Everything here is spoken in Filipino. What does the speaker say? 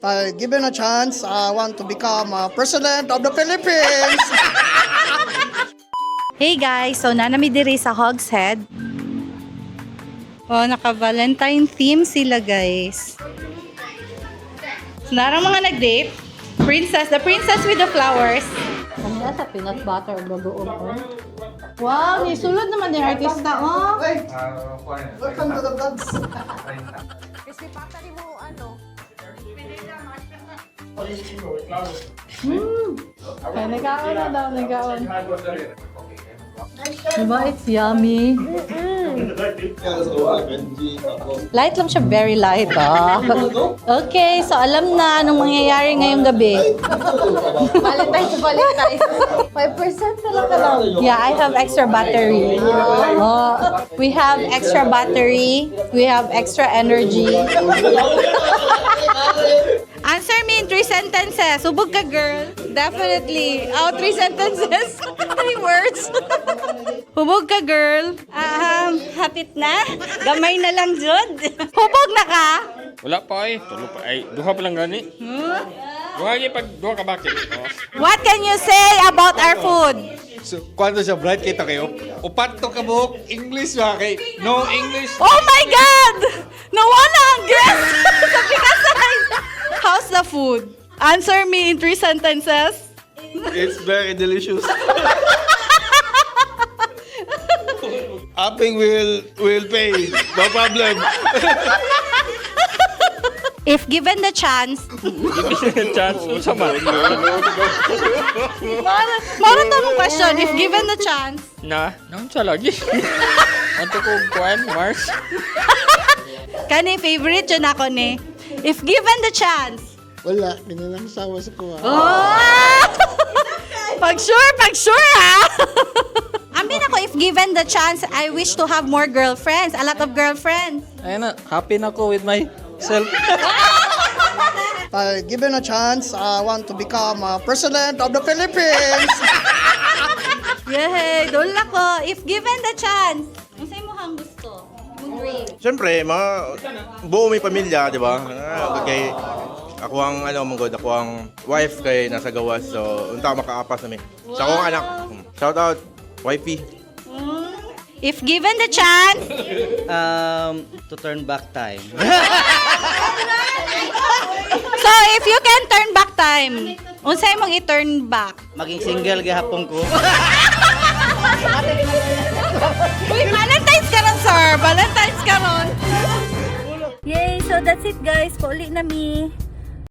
Given a chance, I want to become president of the Philippines. Hey guys, so nanami diri sa Hogs Head. Oh, naka-Valentine theme sila guys. So, narang mga nag-date. The princess with the flowers. Ano sa peanut butter bagoong ko? Wow, nisulod naman yung artista, oh. Welcome to the vlogs. Kasi patari mo ano. Ay, nag-aon na daw, nag-aon. Diba, it's yummy. Light lang siya, very light, ah. Okay, so alam na anong mangyayari ngayong gabi. Valentine's. 5% na lang. Yeah, I have extra battery. Oh, we have extra battery. We have extra energy. Answer me in 3 sentences. Subog ka, girl. Definitely. Oh, 3 sentences. 3 words. Hubog ka, girl. Hapit na. Gamay na lang, Jud. Hubog na ka? Wala pa ay. Tulo pa ay. Duha pa lang gani. Duha niya pag duha ka bakit. Oh. What can you say about our food? So, kwento siya bright kita kayo. Upat to ka buhok, English ba kay? No English. Oh my God! Nawala ang guest sa Pikasay. How's the food? Answer me in 3 sentences. It's very delicious. Apping will pay. No problem. If given the chance, Chance mo sa man. Mara tamang question. If given the chance, Naon siya lagi. Anto ko kuan, Mars. kani favorite yun ako ni. If given the chance. Wala, minalang sawa sa kuha. Oh! pag sure ha. Amin ako, if given the chance, I wish to have more girlfriends. A lot of girlfriends. Ayun na, happy na ako with myself. Given a chance, I want to become president of the Philippines. Yay! Dol ako. If given the chance. Ang sa'yo mo hang gusto? Mong dream. Siyempre, buo may pamilya, di ba? Kay ako ang ako ang wife kay nasa gawas. So, unta makaapas namin. Sa akong anak. Shout out, wifey. If given the chance. To turn back time. So, if you can turn back time, unsay mong i-turn back? Maging single gihapon ko. Uy, Valentine's ka ron, sir. Valentine's ka ron. Yay! So, that's it, guys. Pauli na mi.